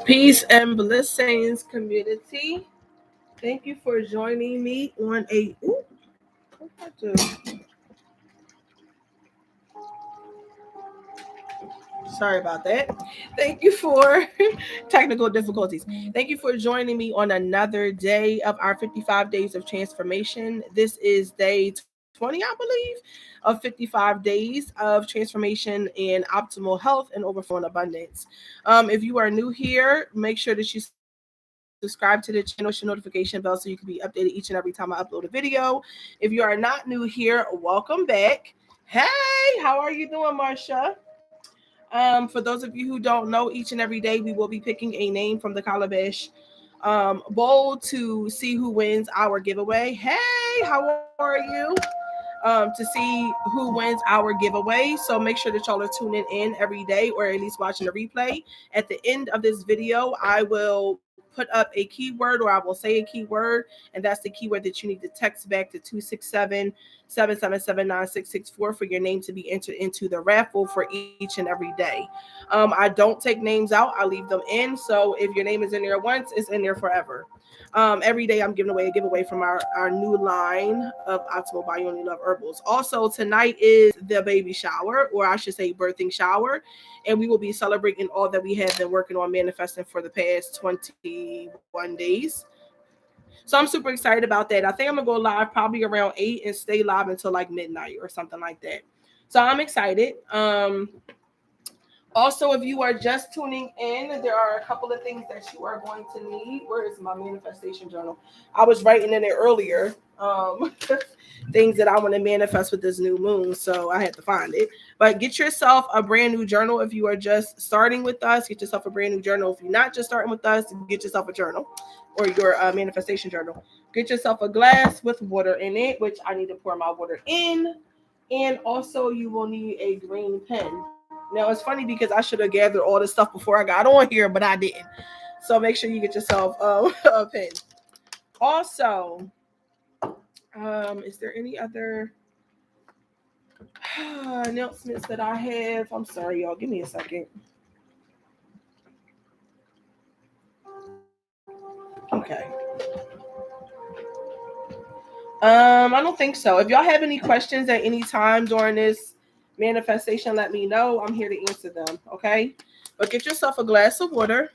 Peace and blessings, community. Thank you for joining me on a. Ooh, what did I do? Sorry about that. Thank you for technical difficulties. Thank you for joining me on another day of our 55 days of transformation. This is day 20, I believe, of 55 days of transformation and optimal health and overflow and abundance. If you are new here, make sure that you subscribe to the channel, hit your notification bell so you can be updated each and every time I upload a video. If you are not new here, welcome back. Hey, how are you doing, Marsha? For those of you who don't know, each and every day we will be picking a name from the Calabash bowl to see who wins our giveaway. Hey, how are you? To see who wins our giveaway. So make sure that y'all are tuning in every day or at least watching the replay. At the end of this video, I will put up a keyword or I will say a keyword, and that's the keyword that you need to text back to 267-777-9664 for your name to be entered into the raffle for each and every day. I don't take names out, I leave them in. So if your name is in there once, it's in there forever. Every day I'm giving away a giveaway from our new line of Optimal by Yoni Love Herbals. Also, tonight is the baby shower, or I should say birthing shower, and we will be celebrating all that we have been working on manifesting for the past 21 days. So I'm super excited about that. I think I'm gonna go live probably around 8 and stay live until like midnight or something like that. So I'm excited. Also, if you are just tuning in, there are a couple of things that you are going to need. Where is my manifestation journal? I was writing in it earlier. Things that I want to manifest with this new moon, so I had to find it. But get yourself a brand new journal if you are just starting with us. Get yourself a brand new journal. If you're not just starting with us, get yourself a journal or your manifestation journal. Get yourself a glass with water in it, which I need to pour my water in. And also, you will need a green pen. Now, it's funny because I should have gathered all this stuff before I got on here, but I didn't. So make sure you get yourself a pen. Also, is there any other announcements that I have? I'm sorry, y'all. Give me a second. Okay. I don't think so. If y'all have any questions at any time during this manifestation, let me know. I'm here to answer them. Okay. But get yourself a glass of water.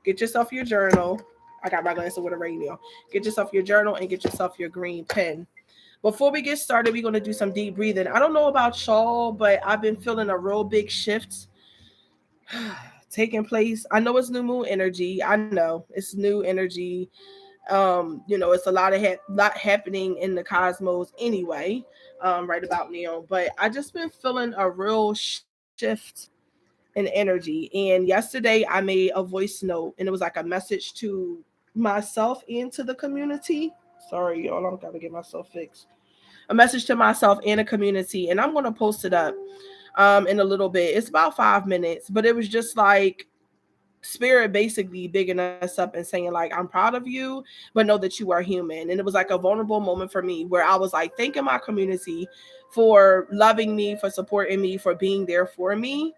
Get yourself your journal. I got my glass of water right now. Get yourself your journal and get yourself your green pen. Before we get started, we're going to do some deep breathing. I don't know about y'all, but I've been feeling a real big shift taking place. I know it's new moon energy. I know it's new energy. It's a lot happening in the cosmos anyway, right about now. But I just been feeling a real shift in energy. And yesterday I made a voice note, and it was like a message to myself and to the community. Sorry, y'all, I'm gotta get myself fixed. A message to myself and a community, and I'm gonna post it up in a little bit. It's about 5 minutes, but it was just like spirit basically bigging us up and saying like, I'm proud of you, but know that you are human. And it was like a vulnerable moment for me where I was like thanking my community for loving me, for supporting me, for being there for me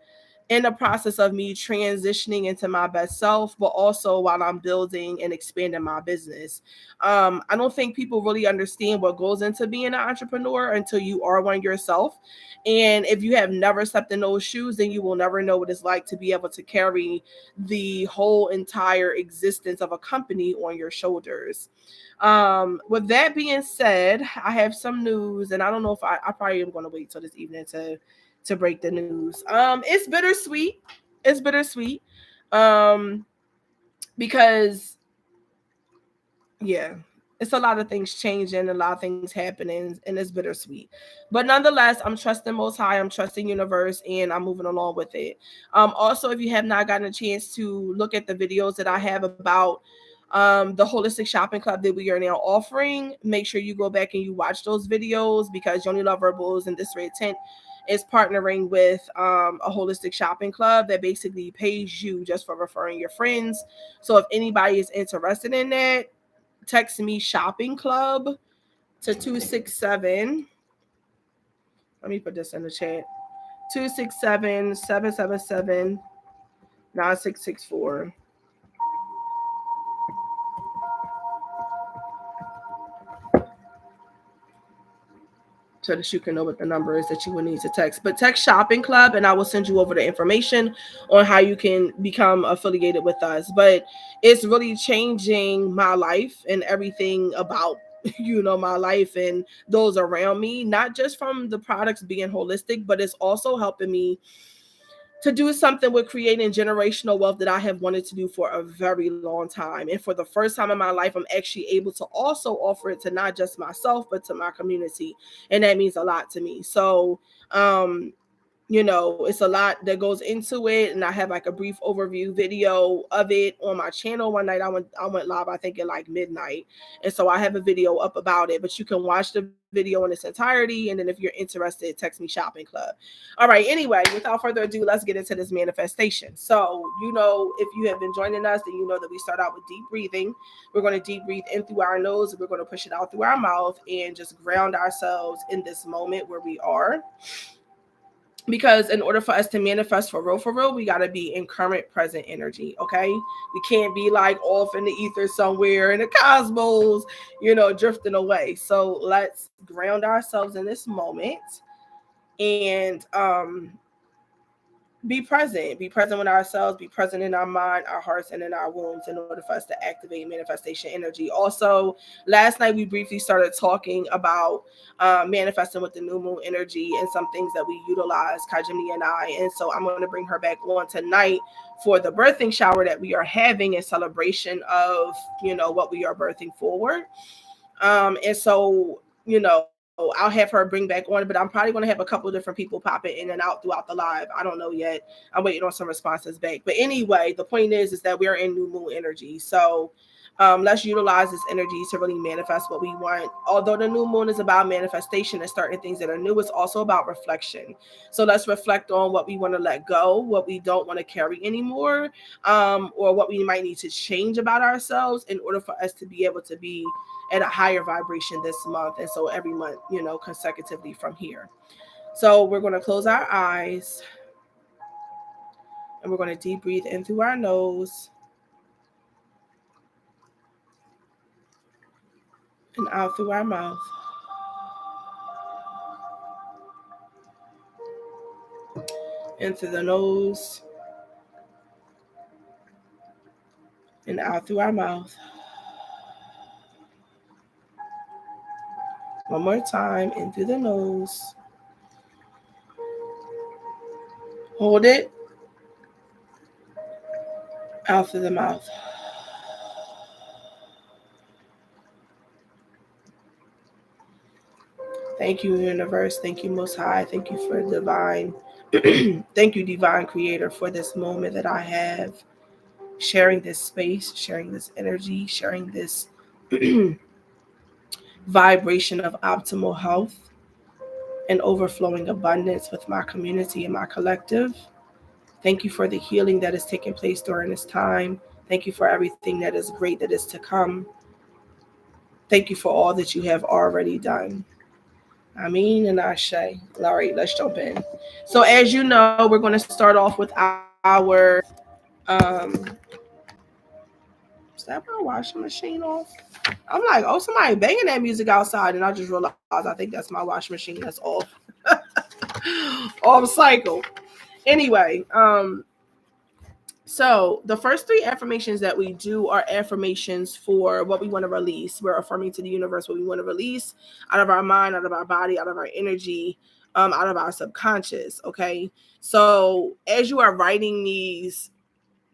in the process of me transitioning into my best self, but also while I'm building and expanding my business. I don't think people really understand what goes into being an entrepreneur until you are one yourself. And if you have never stepped in those shoes, then you will never know what it's like to be able to carry the whole entire existence of a company on your shoulders. With that being said, I have some news, and I don't know if I probably am going to wait till this evening to break the news. It's bittersweet. It's bittersweet. Um, because yeah, it's a lot of things changing, a lot of things happening, and it's bittersweet. But nonetheless, I'm trusting Most High, I'm trusting Universe, and I'm moving along with it. Also, if you have not gotten a chance to look at the videos that I have about the holistic shopping club that we are now offering, make sure you go back and you watch those videos because Yoni Love Herbals and This Red Tent is partnering with a holistic shopping club that basically pays you just for referring your friends. So if anybody is interested in that, text me shopping club to 267. Let me put this in the chat. 267-777-9664. so that you can know what the number is that you would need to text. But text Shopping Club, and I will send you over the information on how you can become affiliated with us. But it's really changing my life and everything about my life and those around me, not just from the products being holistic, but it's also helping me to do something with creating generational wealth that I have wanted to do for a very long time. And for the first time in my life, I'm actually able to also offer it to not just myself, but to my community. And that means a lot to me. So, it's a lot that goes into it, and I have like a brief overview video of it on my channel. One night I went live, I think at like midnight, and so I have a video up about it, but you can watch the video in its entirety, and then if you're interested, text me Shopping Club. All right, anyway, without further ado, let's get into this manifestation. So if you have been joining us, then you know that we start out with deep breathing. We're going to deep breathe in through our nose, and we're going to push it out through our mouth and just ground ourselves in this moment where we are. Because in order for us to manifest for real, we got to be in current present energy. Okay, we can't be like off in the ether somewhere in the cosmos, drifting away. So let's ground ourselves in this moment and be present with ourselves, be present in our mind, our hearts, and in our wombs in order for us to activate manifestation energy. Also, last night we briefly started talking about manifesting with the new moon energy and some things that we utilize, Kajimi and I. And so I'm going to bring her back on tonight for the birthing shower that we are having in celebration of, what we are birthing forward. And so, I'll have her bring back on, but I'm probably going to have a couple of different people popping in and out throughout the live. I don't know yet. I'm waiting on some responses back. But anyway, the point is that we're in new moon energy. So let's utilize this energy to really manifest what we want. Although the new moon is about manifestation and starting things that are new, it's also about reflection. So let's reflect on what we want to let go, what we don't want to carry anymore, or what we might need to change about ourselves in order for us to be able to be at a higher vibration this month. And so every month, consecutively from here. So we're going to close our eyes and we're going to deep breathe in through our nose and out through our mouth. In through the nose and out through our mouth. One more time, in through the nose. Hold it. Out through the mouth. Thank you, universe. Thank you, Most High. Thank you for divine. Thank you, divine creator, for this moment that I have, sharing this space, sharing this energy, sharing this vibration of optimal health and overflowing abundance with my community and my collective. Thank you for the healing that is taking place during this time. Thank you for everything that is great that is to come. Thank you for all that you have already done. Amin and Ashe. All right, let's jump in. So as you know, we're going to start off with our is that my washing machine off? I'm like, oh, somebody banging that music outside, and I just realized I think that's my washing machine that's off. Off cycle. Anyway, so the first three affirmations that we do are affirmations for what we want to release. We're affirming to the universe what we want to release out of our mind, out of our body, out of our energy, out of our subconscious. Okay. So as you are writing these,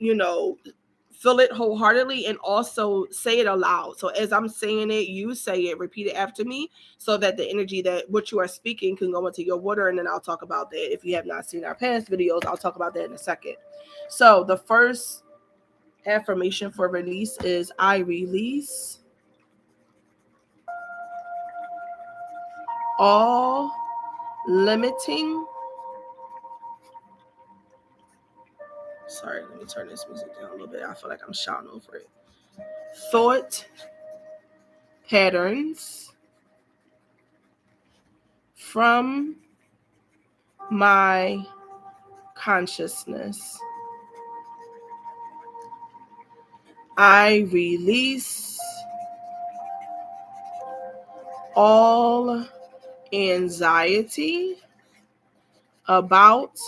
feel it wholeheartedly and also say it aloud. So as I'm saying it, you say it, repeat it after me so that the energy that what you are speaking can go into your water. And then I'll talk about that. If you have not seen our past videos, I'll talk about that in a second. So the first affirmation for release is I release all limiting. Sorry, let me turn this music down a little bit. I feel like I'm shouting over it. Thought patterns from my consciousness. I release all anxiety about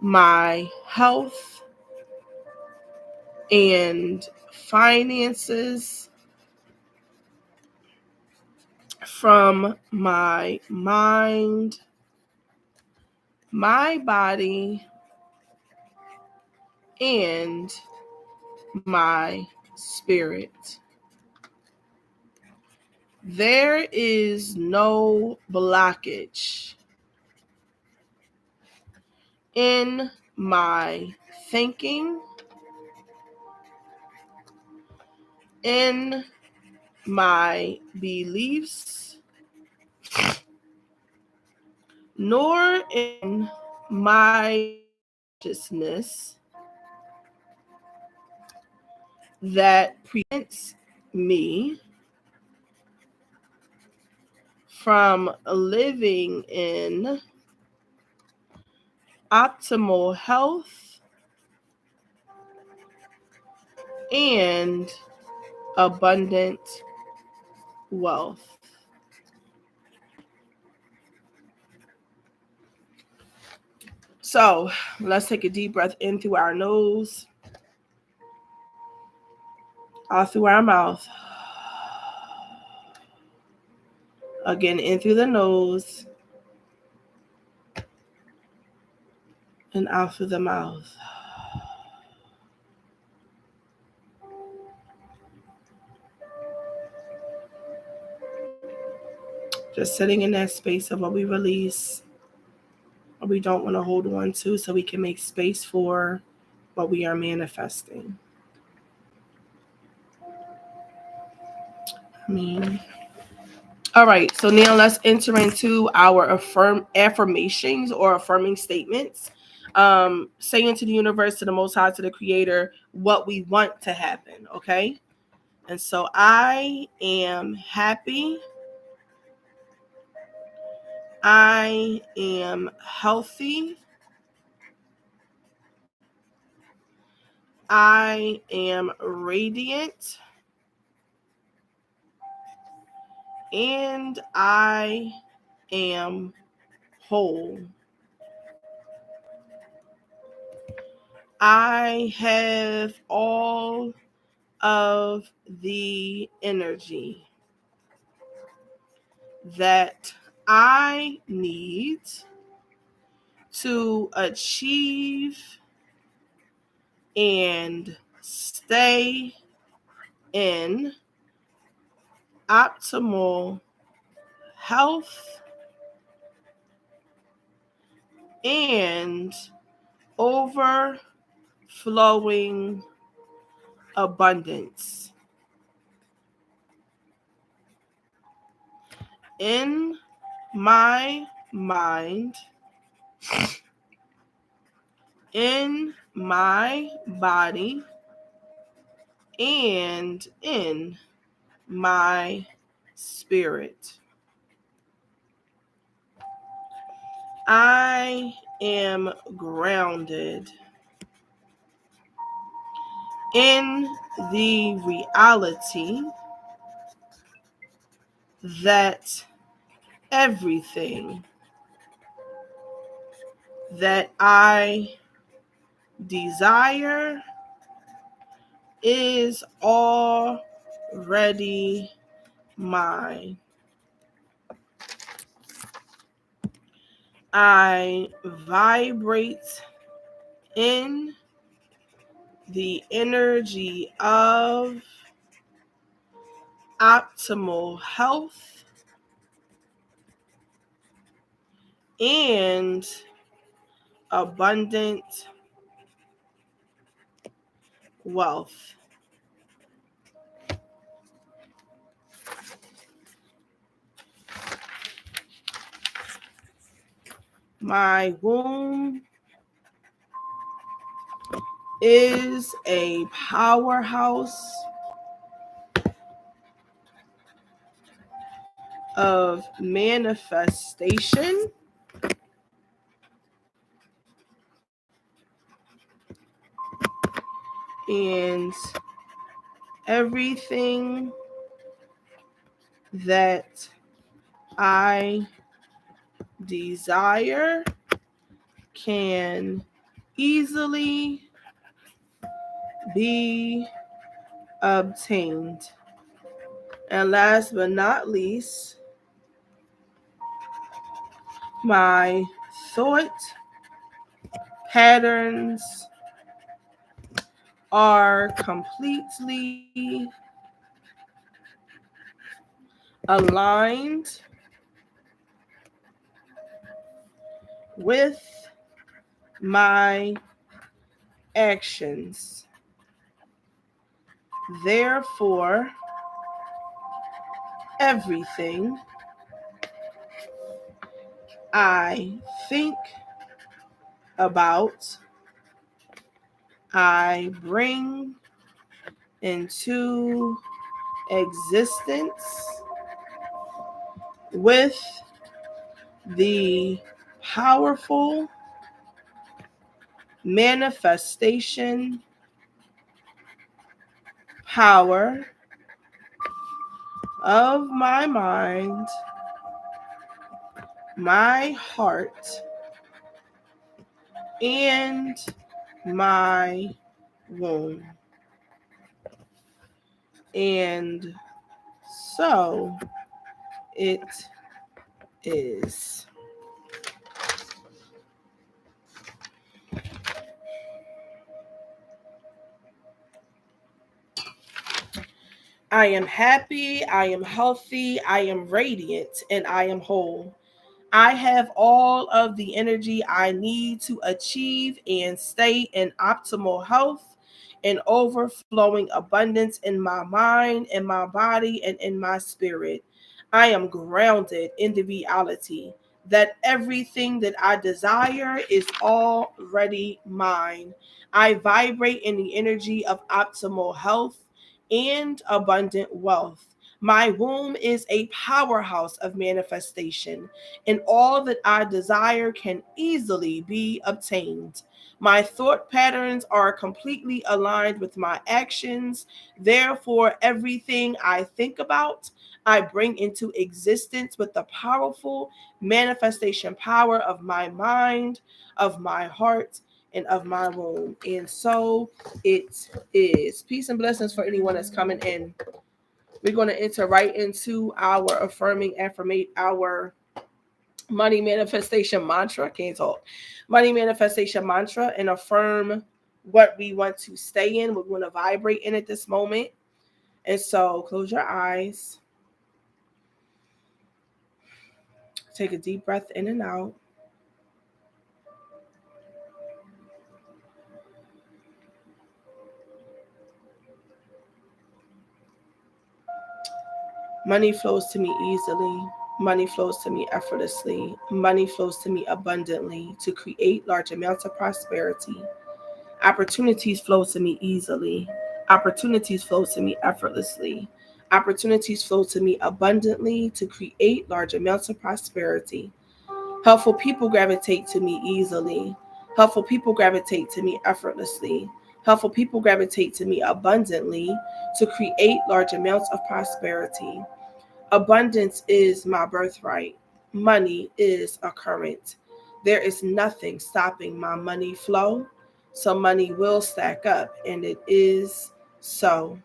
my health and finances from my mind, my body, and my spirit. There is no blockage in my thinking, in my beliefs, nor in my consciousness that prevents me from living in optimal health and abundant wealth. So let's take a deep breath in through our nose, out through our mouth. Again, in through the nose and out through the mouth. Just sitting in that space of what we release, what we don't want to hold on to, so we can make space for what we are manifesting. All right, so now let's enter into our affirmations or affirming statements. Saying to the universe, to the Most High, to the Creator, what we want to happen, okay? And so I am happy. I am healthy. I am radiant. And I am whole. I have all of the energy that I need to achieve and stay in optimal health and overflowing abundance. In my mind, in my body, and in my spirit. I am grounded in the reality that everything that I desire is already mine. I vibrate in the energy of optimal health and abundant wealth. My womb is a powerhouse of manifestation and everything that I desire can easily be obtained. And last but not least, my thought patterns are completely aligned with my actions. Therefore, everything I think about, I bring into existence with the powerful manifestation power of my mind, my heart, and my womb. And so it is. I am happy, I am healthy, I am radiant, and I am whole. I have all of the energy I need to achieve and stay in optimal health and overflowing abundance in my mind, in my body, and in my spirit. I am grounded in the reality that everything that I desire is already mine. I vibrate in the energy of optimal health and abundant wealth. My womb is a powerhouse of manifestation, and all that I desire can easily be obtained. My thought patterns are completely aligned with my actions. Therefore, everything I think about, I bring into existence with the powerful manifestation power of my mind, of my heart, and of my womb. And so it is. Peace and blessings for anyone that's coming in. We're going to enter right into our our money manifestation mantra. Can't talk. Money manifestation mantra, and affirm what we want to stay in. We want to vibrate in at this moment. And so close your eyes. Take a deep breath in and out. Money flows to me easily. Money flows to me effortlessly. Money flows to me abundantly to create large amounts of prosperity. Opportunities flow to me easily. Opportunities flow to me effortlessly. Opportunities flow to me abundantly to create large amounts of prosperity. Helpful people gravitate to me easily. Helpful people gravitate to me effortlessly. Helpful people gravitate to me abundantly to create large amounts of prosperity. Abundance is my birthright. Money is a current. There is nothing stopping my money flow. So money will stack up, and it is so.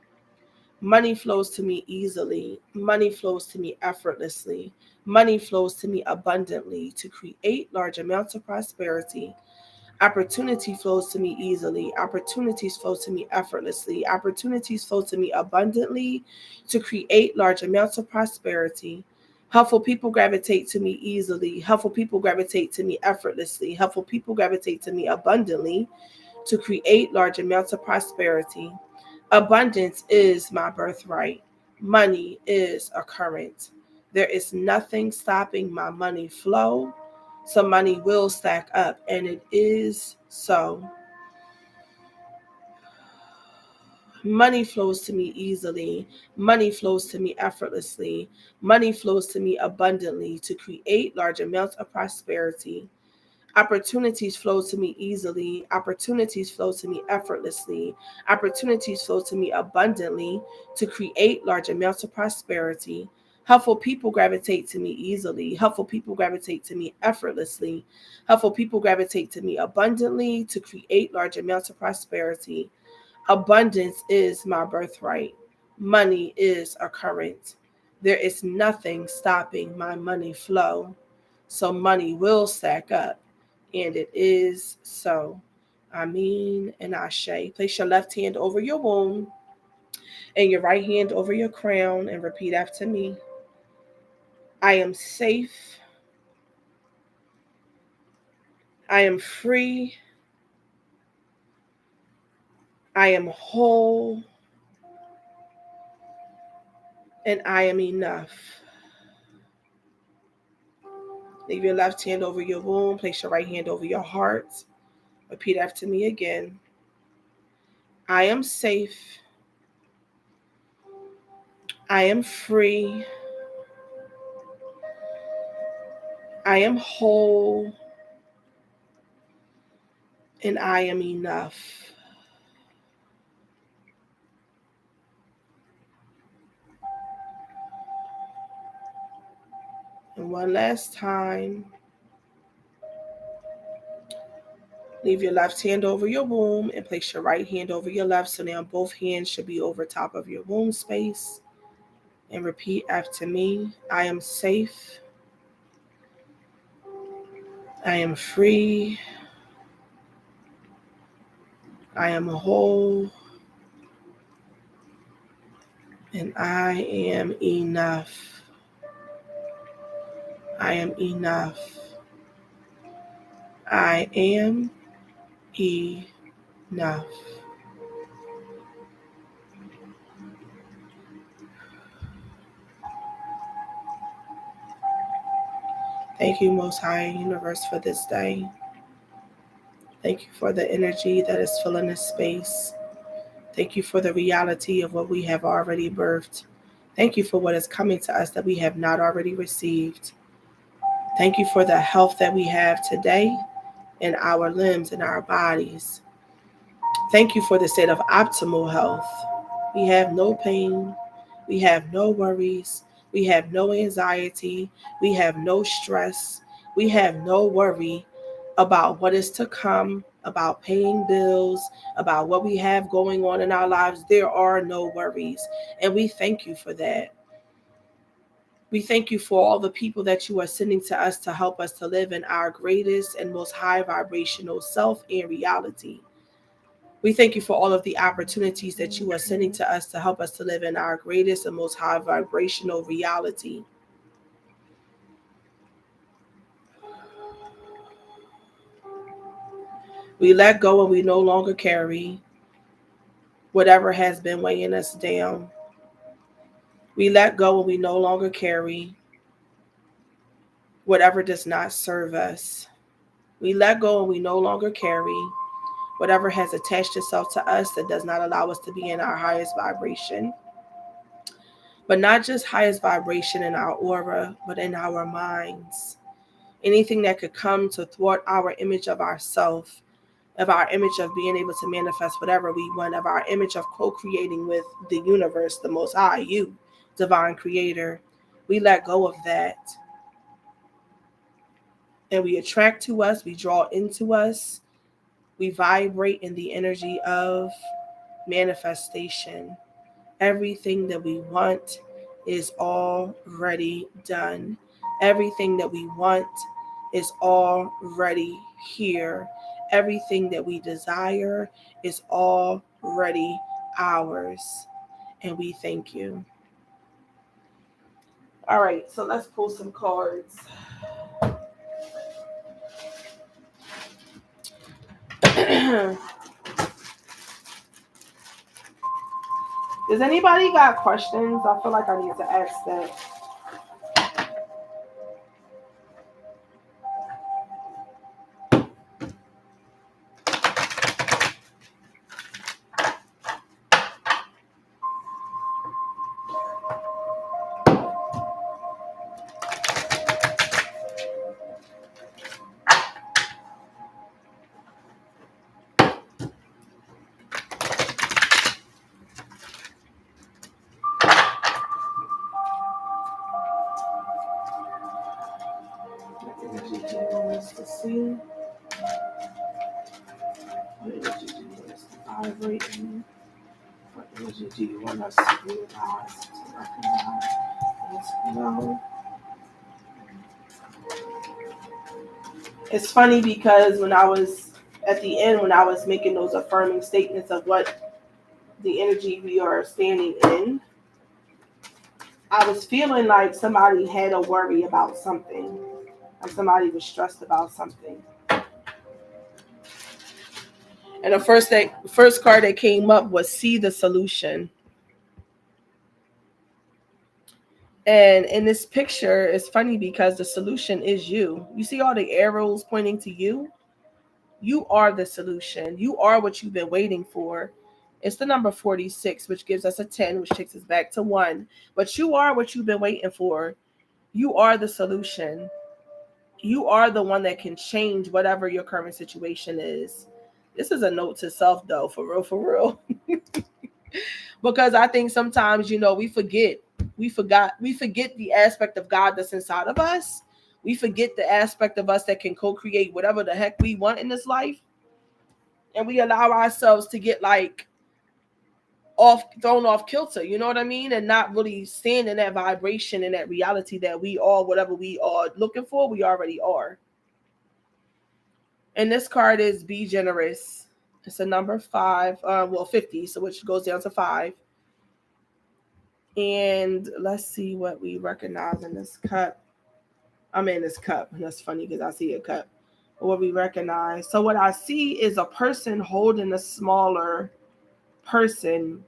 Money flows to me easily. Money flows to me effortlessly. Money flows to me abundantly to create large amounts of prosperity. Opportunity flows to me easily. Opportunities flow to me effortlessly. Opportunities flow to me abundantly to create large amounts of prosperity. Helpful people gravitate to me easily. Helpful people gravitate to me effortlessly. Helpful people gravitate to me abundantly to create large amounts of prosperity. Abundance is my birthright. Money is a current. There is nothing stopping my money flow. So money will stack up, and it is so. Money flows to me easily. Money flows to me effortlessly. Money flows to me abundantly to create large amounts of prosperity. Opportunities flow to me easily. Opportunities flow to me effortlessly. Opportunities flow to me abundantly to create large amounts of prosperity. Helpful people gravitate to me easily. Helpful people gravitate to me effortlessly. Helpful people gravitate to me abundantly to create large amounts of prosperity. Abundance is my birthright. Money is a current. There is nothing stopping my money flow. So money will stack up. And it is so. Amen and Ashe. Place your left hand over your womb and your right hand over your crown and repeat after me. I am safe. I am free. I am whole. And I am enough. Leave your left hand over your womb. Place your right hand over your heart. Repeat after me again. I am safe. I am free. I am whole. And I am enough. And one last time. Leave your left hand over your womb and place your right hand over your left. So now both hands should be over top of your womb space. And repeat after me. I am safe. I am free. I am whole. And I am enough. I am enough. I am enough. Thank you, Most High Universe, for this day. Thank you for the energy that is filling this space. Thank you for the reality of what we have already birthed. Thank you for what is coming to us that we have not already received. Thank you for the health that we have today in our limbs and our bodies. Thank you for the state of optimal health. We have no pain. We have no worries. We have no anxiety. We have no stress. We have no worry about what is to come, about paying bills, about what we have going on in our lives. There are no worries. And we thank you for that. We thank you for all the people that you are sending to us to help us to live in our greatest and most high vibrational self and reality. We thank you for all of the opportunities that you are sending to us to help us to live in our greatest and most high vibrational reality. We let go and we no longer carry whatever has been weighing us down. We let go and we no longer carry whatever does not serve us. We let go and we no longer carry whatever has attached itself to us that does not allow us to be in our highest vibration. But not just highest vibration in our aura, but in our minds. Anything that could come to thwart our image of ourself, of our image of being able to manifest whatever we want, of our image of co-creating with the universe, the Most High, you, divine creator. We let go of that. And we attract to us, we draw into us, we vibrate in the energy of manifestation. Everything that we want is already done. Everything that we want is already here. Everything that we desire is already ours. And we thank you. All right, so let's pull some cards. Does anybody got questions? I feel like I need to ask that. vibrating? What energy do you want us to realize, to recognize, and to know? It's funny because when I was at the end, when I was making those affirming statements of what the energy we are standing in, I was feeling like somebody had a worry about something, like somebody was stressed about something. And the first card that came up was see the solution. And in this picture, it's funny because the solution is you. You see all the arrows pointing to you? You are the solution. You are what you've been waiting for. It's the number 46, which gives us a 10, which takes us back to 1. But you are what you've been waiting for. You are the solution. You are the one that can change whatever your current situation is. This is a note to self, though, for real, for real. Because I think sometimes, we forget. We forget the aspect of God that's inside of us. We forget the aspect of us that can co-create whatever the heck we want in this life. And we allow ourselves to get like thrown off kilter, you know what I mean? And not really stand in that vibration and that reality that we are, whatever we are looking for, we already are. And this card is be generous. It's a number 5, 50, so which goes down to 5. And let's see what we recognize in this cup. I'm in this cup. And that's funny because I see a cup. What we recognize. So what I see is a person holding a smaller person,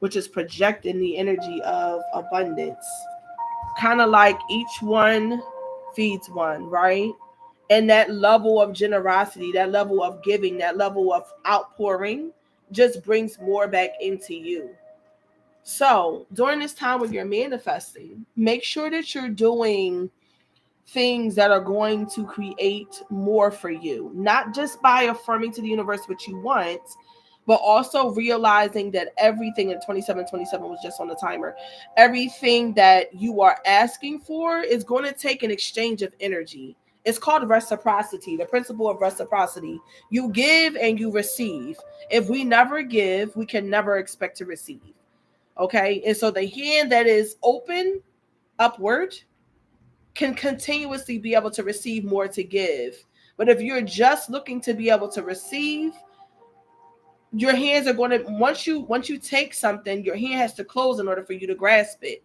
which is projecting the energy of abundance. Kind of like each one feeds one, right? And that level of generosity, that level of giving, that level of outpouring just brings more back into you. So during this time when you're manifesting, make sure that you're doing things that are going to create more for you, not just by affirming to the universe what you want, but also realizing that everything in 2727 was just on the timer. Everything that you are asking for is going to take an exchange of energy. It's called reciprocity, the principle of reciprocity. You give and you receive. If we never give, we can never expect to receive. Okay. And so the hand that is open upward can continuously be able to receive more to give. But if you're just looking to be able to receive, your hands are going to, once you take something, your hand has to close in order for you to grasp it.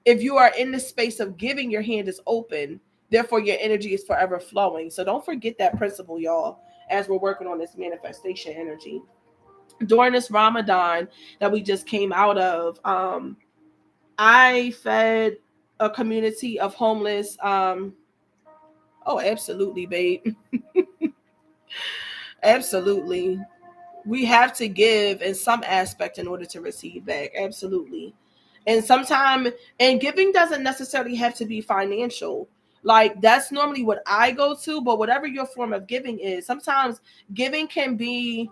If you are in the space of giving, your hand is open. Therefore, your energy is forever flowing. So don't forget that principle, y'all, as we're working on this manifestation energy. During this Ramadan that we just came out of, I fed a community of homeless. Oh, absolutely, babe. Absolutely. We have to give in some aspect in order to receive back. Absolutely. And sometimes, and giving doesn't necessarily have to be financial. Like that's normally what I go to, but whatever your form of giving is, sometimes giving can be,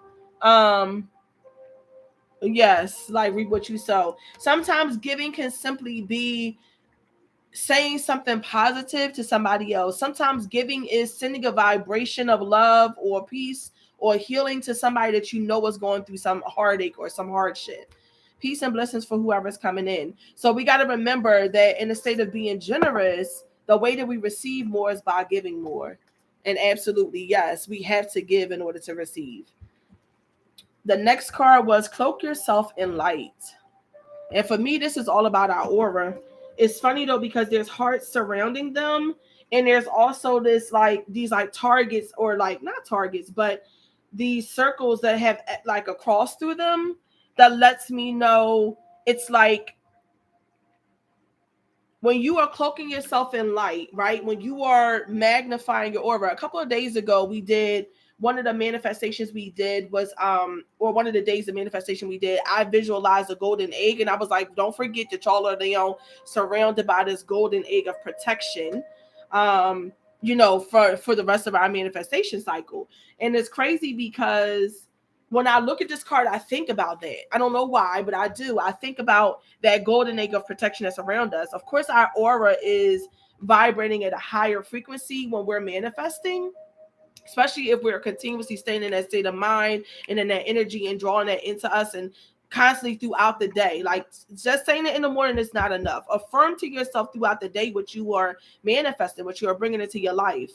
yes, like reap what you sow. Sometimes giving can simply be saying something positive to somebody else. Sometimes giving is sending a vibration of love or peace or healing to somebody that you know is going through some heartache or some hardship. Peace and blessings for whoever's coming in. So we got to remember that in the state of being generous, the way that we receive more is by giving more. And absolutely, yes, we have to give in order to receive. The next card was cloak yourself in light. And for me, this is all about our aura. It's funny though, because there's hearts surrounding them. And there's also these targets, or like not targets, but these circles that have like a cross through them that lets me know it's like when you are cloaking yourself in light, right? When you are magnifying your aura. A couple of days ago, we did one of the manifestations we did was or one of the days of manifestation we did, I visualized a golden egg, and I was like, don't forget that y'all are surrounded by this golden egg of protection, for the rest of our manifestation cycle. And it's crazy because when I look at this card, I think about that. I don't know why, but I do. I think about that golden egg of protection that's around us. Of course, our aura is vibrating at a higher frequency when we're manifesting. especially if we're continuously staying in that state of mind and in that energy and drawing that into us and constantly throughout the day. Like, just saying it in the morning is not enough. Affirm to yourself throughout the day what you are manifesting, what you are bringing into your life.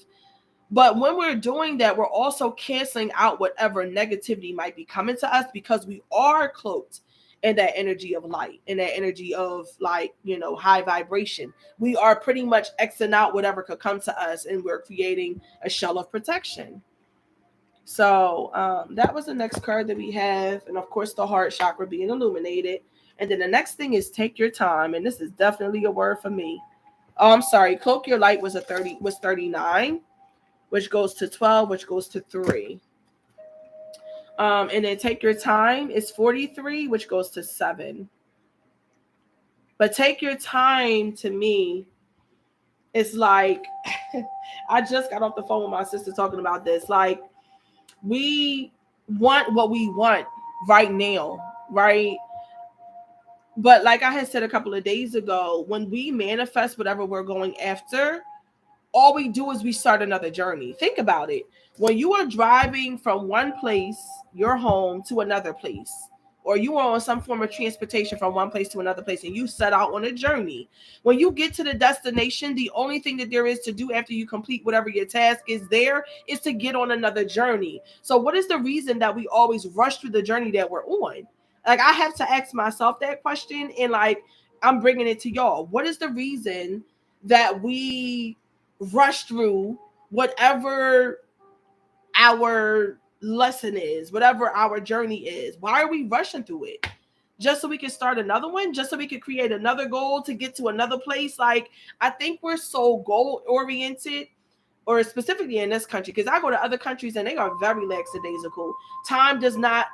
But when we're doing that, we're also canceling out whatever negativity might be coming to us, because we are cloaked in that energy of light, in that energy of, like, high vibration. We are pretty much Xing out whatever could come to us, and we're creating a shell of protection. So that was the next card that we have. And of course, the heart chakra being illuminated. And then the next thing is take your time. And this is definitely a word for me. Oh, I'm sorry. Cloak your light was 39, which goes to 12, which goes to 3. And then take your time is 43, which goes to 7. But take your time, to me, it's like, I just got off the phone with my sister talking about this. Like, we want what we want right now, right? But like I had said a couple of days ago, when we manifest whatever we're going after, all we do is we start another journey. Think about it. When you are driving from one place, your home, to another place, or you are on some form of transportation from one place to another place, and you set out on a journey, when you get to the destination, the only thing that there is to do after you complete whatever your task is there is to get on another journey. So what is the reason that we always rush through the journey that we're on? Like, I have to ask myself that question, and like, I'm bringing it to y'all. What is the reason that we rush through whatever our lesson is, whatever our journey is? Why are we rushing through it? Just so we can start another one? Just so we can create another goal to get to another place? Like, I think we're so goal oriented, or specifically in this country, because I go to other countries and they are very lackadaisical. Time does not,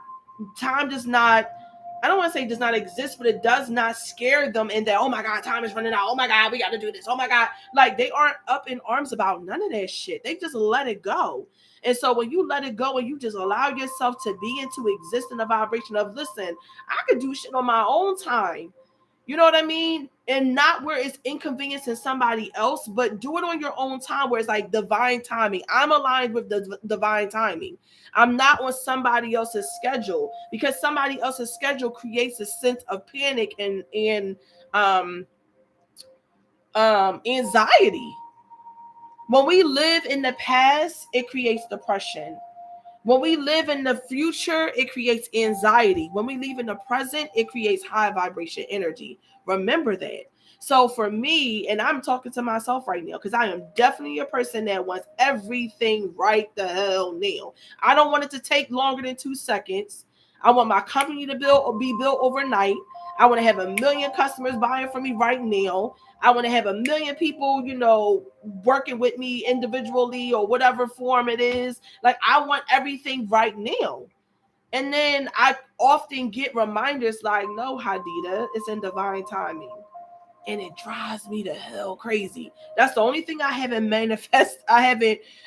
I don't want to say does not exist, but it does not scare them in that, oh my God, time is running out. Oh my God, we got to do this. Oh my God. Like, they aren't up in arms about none of that shit. They just let it go. And so when you let it go and you just allow yourself to be into existing a vibration of, listen, I could do shit on my own time. You know what I mean? And not where it's inconveniencing somebody else, but do it on your own time, where it's like divine timing. I'm aligned with the divine timing. I'm not on somebody else's schedule, because somebody else's schedule creates a sense of panic and um anxiety. When we live in the past, it creates depression. When we live in the future, it creates anxiety. When we live in the present, it creates high vibration energy. Remember that. So for me, and I'm talking to myself right now, because I am definitely a person that wants everything right the hell now. I don't want it to take longer than 2 seconds. I want my company to be built overnight. I want to have a million customers buying from me right now. I want to have a million people, working with me individually or whatever form it is. Like, I want everything right now. And then I often get reminders like, no, Hadida, it's in divine timing. And it drives me to hell crazy. That's the only thing I haven't I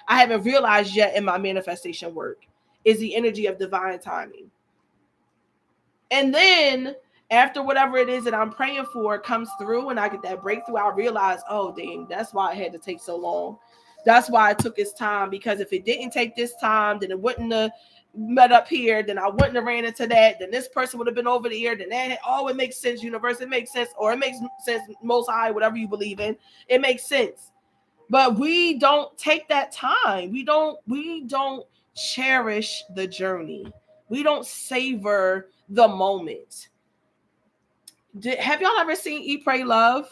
haven't realized yet in my manifestation work, is the energy of divine timing. And then after whatever it is that I'm praying for comes through and I get that breakthrough, I realize, oh, dang, that's why it had to take so long. That's why it took its time, because if it didn't take this time, then it wouldn't have met up here. Then I wouldn't have ran into that. Then this person would have been over there. Then that, it makes sense, universe. It makes sense, or it makes sense, most high, whatever you believe in. It makes sense. But we don't take that time. We don't cherish the journey. We don't savor the moment. Have y'all ever seen Eat, Pray, Love?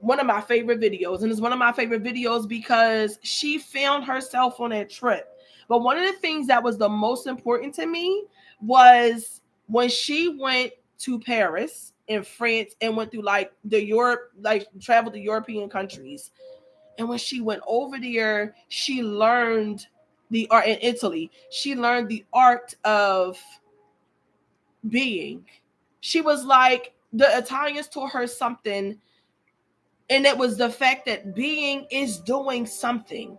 One of my favorite videos. And it's one of my favorite videos because she found herself on that trip. But one of the things that was the most important to me was when she went to Paris in France and went through traveled to European countries. And when she went over there, she learned the art in Italy. She learned the art of being. She was like, the Italians taught her something, and it was the fact that being is doing something.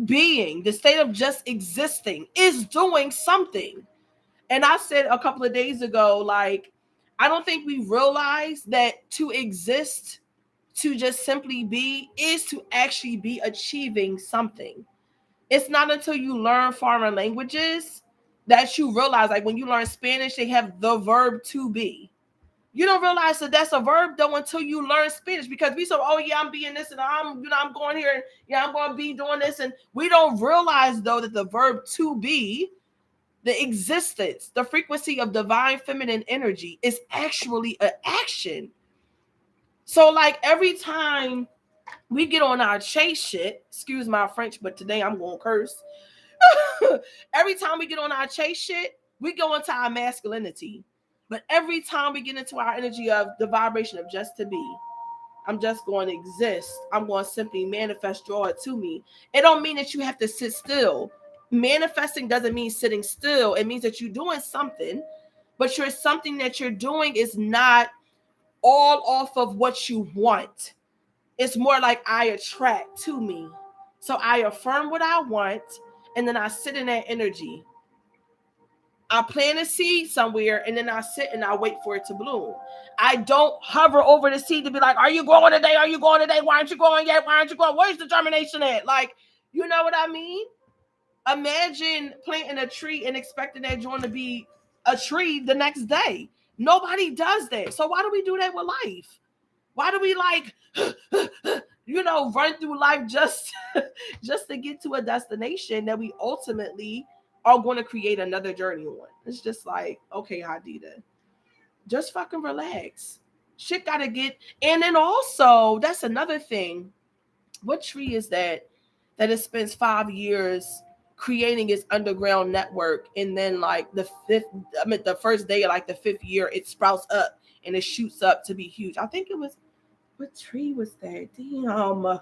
Being, the state of just existing, is doing something. And I said a couple of days ago, like, I don't think we realize that to exist, to just simply be, is to actually be achieving something. It's not until you learn foreign languages that you realize, like when you learn Spanish, they have the verb to be. You don't realize that that's a verb though until you learn Spanish, because we say, oh yeah, I'm being this and I'm going here, yeah, I'm going to be doing this, and we don't realize though that the verb to be, the existence, the frequency of divine feminine energy is actually an action. So like every time we get on our chase shit, excuse my French, but today I'm going to curse. Every time we get on our chase shit, we go into our masculinity. But every time we get into our energy of the vibration of just to be, I'm just going to exist. I'm going to simply manifest, draw it to me. It don't mean that you have to sit still. Manifesting doesn't mean sitting still. It means that you're doing something, but something that you're doing is not all off of what you want. It's more like I attract to me. So I affirm what I want, and then I sit in that energy. I plant a seed somewhere, and then I sit and I wait for it to bloom. I don't hover over the seed to be like, are you growing today? Are you growing today? Why aren't you growing yet? Why aren't you growing? Where's the germination at? Like, you know what I mean? Imagine planting a tree and expecting that joint to be a tree the next day. Nobody does that. So why do we do that with life? Why do we like, run through life just to get to a destination that we ultimately are going to create another journey on? It's just like, okay, Hadida, just fucking relax. Shit gotta get. And then also, that's another thing. What tree is that it spends 5 years creating its underground network, and then like the first day of like the 5th year, it sprouts up and it shoots up to be huge? I think it was, what tree was that? Damn. I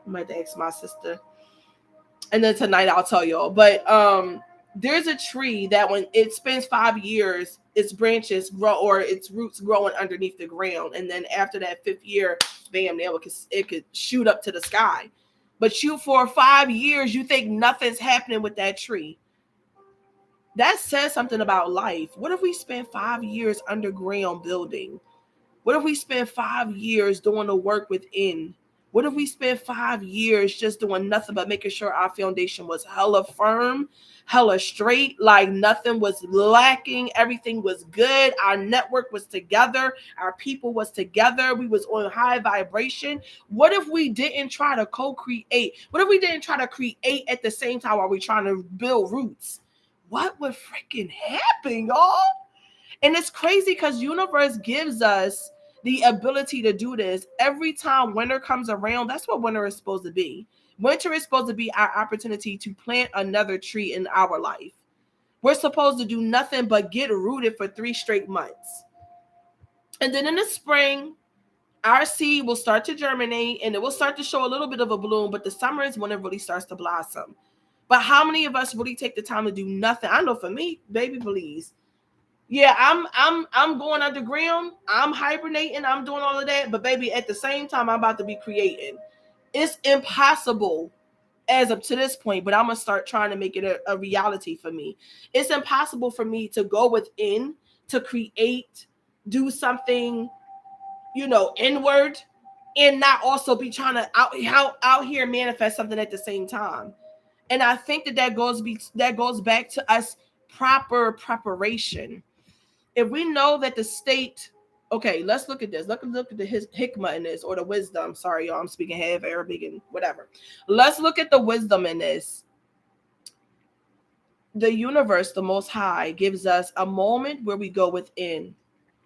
might ask my sister. And then tonight I'll tell y'all. But there's a tree that when it spends 5 years, its branches grow, or its roots growing underneath the ground. And then after that 5th year, bam, now it could shoot up to the sky. But you, for 5 years, you think nothing's happening with that tree. That says something about life. What if we spend 5 years underground building? What if we spend 5 years doing the work within? What if we spent 5 years just doing nothing but making sure our foundation was hella firm, hella straight, like nothing was lacking, everything was good, our network was together, our people was together, we was on high vibration? What if we didn't try to co-create? What if we didn't try to create at the same time while we're trying to build roots? What would freaking happen, y'all? And it's crazy because universe gives us the ability to do this. Every time winter comes around, that's what winter is supposed to be. Winter is supposed to be our opportunity to plant another tree in our life. We're supposed to do nothing but get rooted for 3 straight months. And then in the spring, our seed will start to germinate and it will start to show a little bit of a bloom, but the summer is when it really starts to blossom. But how many of us really take the time to do nothing? I know for me, baby, please. Yeah, I'm going underground. I'm hibernating. I'm doing all of that. But baby, at the same time, I'm about to be creating. It's impossible as up to this point, but I'm going to start trying to make it a reality for me. It's impossible for me to go within, to create, do something, inward, and not also be trying to out here manifest something at the same time. And I think that goes back to us proper preparation. If we know that the state, okay, let's look at this. Look at the hikmah in this, or the wisdom. Sorry, y'all, I'm speaking half Arabic and whatever. Let's look at the wisdom in this. The universe, the Most High, gives us a moment where we go within,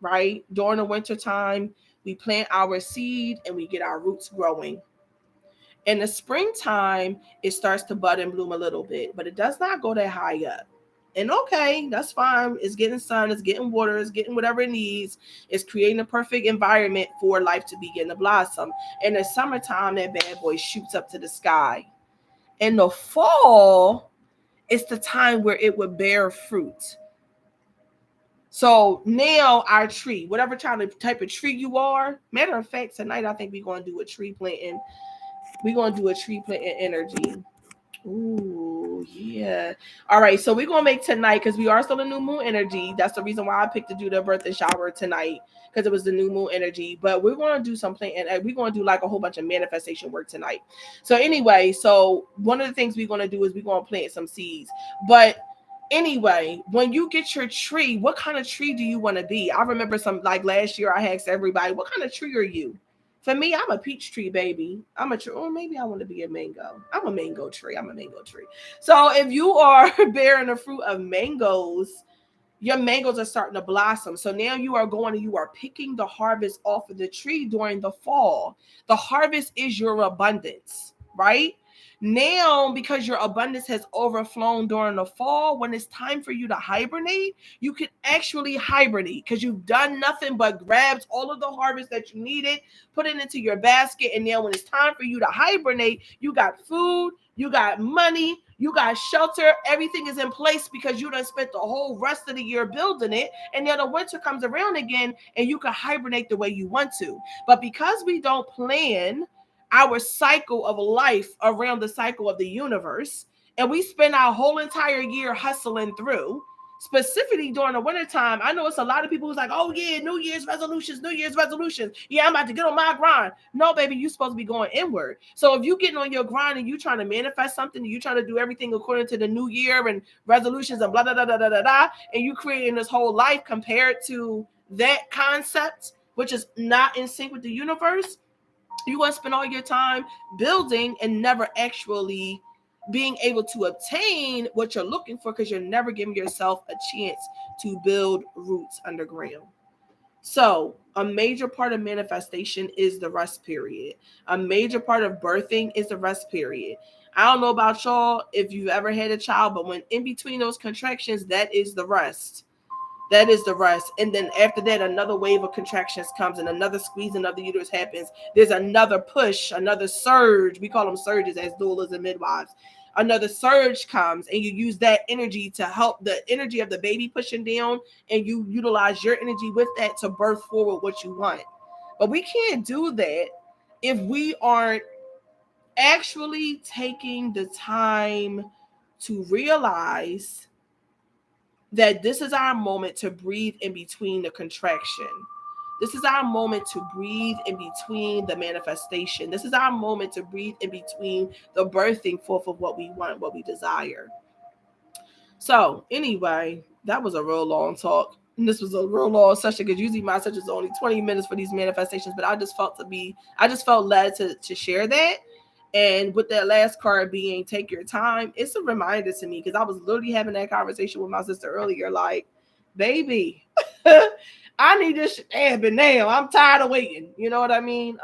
right? During the winter time, we plant our seed and we get our roots growing. In the springtime, it starts to bud and bloom a little bit, but it does not go that high up. And okay, that's fine. It's getting sun, it's getting water, it's getting whatever it needs. It's creating a perfect environment for life to begin to blossom. In the summertime, that bad boy shoots up to the sky. In the fall, it's the time where it would bear fruit. So now our tree, whatever type of tree you are, matter of fact, tonight I think we're going to do a tree planting. We're going to do a tree planting energy. Ooh, yeah. All right, so we're gonna make tonight, because we are still in new moon energy. That's the reason why I picked to do the birthday shower tonight, because it was the new moon energy. But we're gonna do something, and we're gonna do like a whole bunch of manifestation work tonight. So anyway, so one of the things we're gonna do is we're gonna plant some seeds. But anyway, when you get your tree, what kind of tree do you want to be? I remember some, like last year, I asked everybody, what kind of tree are you? For me, I'm a peach tree, baby. I'm a tree. Or maybe I want to be a mango. I'm a mango tree. I'm a mango tree. So if you are bearing the fruit of mangoes, your mangoes are starting to blossom. So now you are going and you are picking the harvest off of the tree during the fall. The harvest is your abundance, right? Now, because your abundance has overflown during the fall, when it's time for you to hibernate, you can actually hibernate because you've done nothing but grabbed all of the harvest that you needed, put it into your basket, and now when it's time for you to hibernate, you got food, you got money, you got shelter, everything is in place because you done spent the whole rest of the year building it, and then the winter comes around again and you can hibernate the way you want to. But because we don't plan our cycle of life around the cycle of the universe, and we spend our whole entire year hustling through, specifically during the wintertime. I know it's a lot of people who's like, oh yeah, New Year's resolutions. Yeah, I'm about to get on my grind. No, baby, you're supposed to be going inward. So if you getting on your grind and you trying to manifest something, you trying to do everything according to the new year and resolutions and blah, blah, blah, blah, blah, blah, blah, and you creating this whole life compared to that concept, which is not in sync with the universe, you want to spend all your time building and never actually being able to obtain what you're looking for because you're never giving yourself a chance to build roots underground. So, a major part of manifestation is the rest period. A major part of birthing is the rest period. I don't know about y'all if you've ever had a child, but when in between those contractions, that is the rest. That is the rest. And then after that, another wave of contractions comes and another squeezing of the uterus happens. There's another push, another surge. We call them surges as doulas and midwives. Another surge comes and you use that energy to help the energy of the baby pushing down, and you utilize your energy with that to birth forward what you want. But we can't do that if we aren't actually taking the time to realize that this is our moment to breathe in between the contraction. This is our moment to breathe in between the manifestation. This is our moment to breathe in between the birthing forth of what we want, what we desire. So, anyway, that was a real long talk. And this was a real long session because usually my session is only 20 minutes for these manifestations, but I just felt led to share that. And with that last card being take your time, it's a reminder to me because I was literally having that conversation with my sister earlier. Like, baby, I need this shit happen now. I'm tired of waiting. You know what I mean?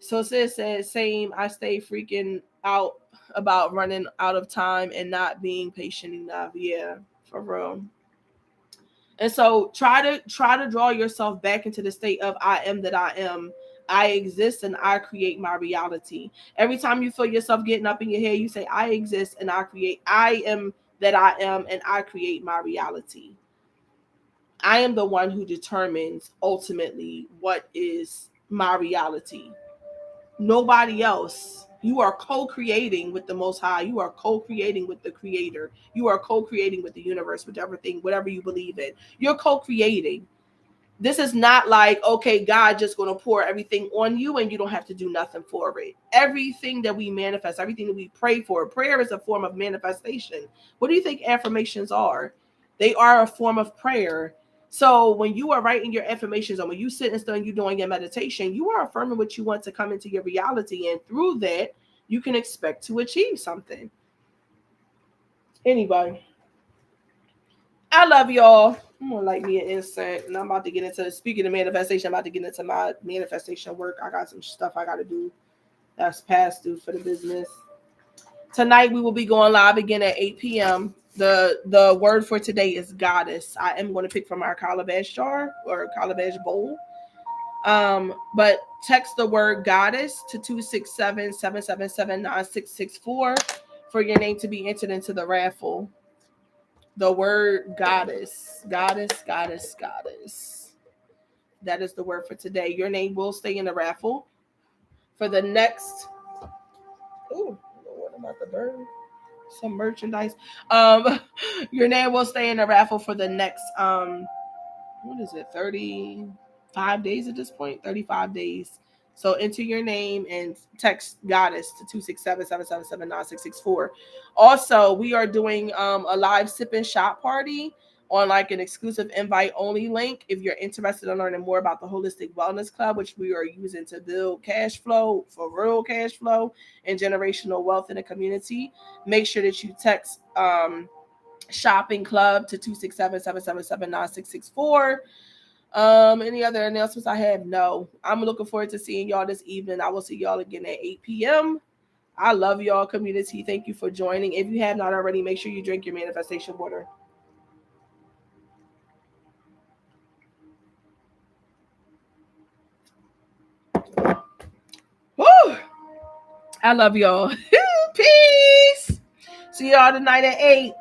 So sis said, same. I stay freaking out about running out of time and not being patient enough. Yeah, for real. And so try to draw yourself back into the state of I am that I am. I exist and I create my reality. Every time you feel yourself getting up in your head, you say, I exist and I create. I am that I am and I create my reality. I am the one who determines ultimately what is my reality. Nobody else. You are co-creating with the Most High. You are co-creating with the Creator. You are co-creating with the universe, with everything, whatever you believe in. You're co-creating. This is not like, okay, God just going to pour everything on you and you don't have to do nothing for it. Everything that we manifest, everything that we pray for, prayer is a form of manifestation. What do you think affirmations are? They are a form of prayer. So when you are writing your affirmations or when you sit and still and you're doing your meditation, you are affirming what you want to come into your reality. And through that, you can expect to achieve something. Anybody. I love y'all. I'm gonna light me an incense, and I'm about to get into speaking of manifestation. I'm about to get into my manifestation work. I got some stuff I got to do that's past due for the business. Tonight we will be going live again at 8 p.m. The word for today is goddess. I am going to pick from our calabash jar or calabash bowl. But text the word goddess to 267-777-9664 for your name to be entered into the raffle. The word goddess, goddess, goddess, goddess. That is the word for today. Your name will stay in the raffle for the next. Ooh, Lord, I'm about to burn. some merchandise. Your name will stay in the raffle for the next what is it, 35 days at this point? 35 days. So enter your name and text Goddess to 267-777-9664. Also, we are doing a live sip and shop party on like an exclusive invite only link. If you're interested in learning more about the Holistic Wellness Club, which we are using to build cash flow, for real cash flow and generational wealth in the community, make sure that you text shopping club to 267-777-9664. Any other announcements I have? No. I'm looking forward to seeing y'all this evening. I will see y'all again at 8 p.m. I love y'all, community. Thank you for joining. If you have not already, make sure you drink your manifestation water. Woo! I love y'all. Peace. See y'all tonight at 8.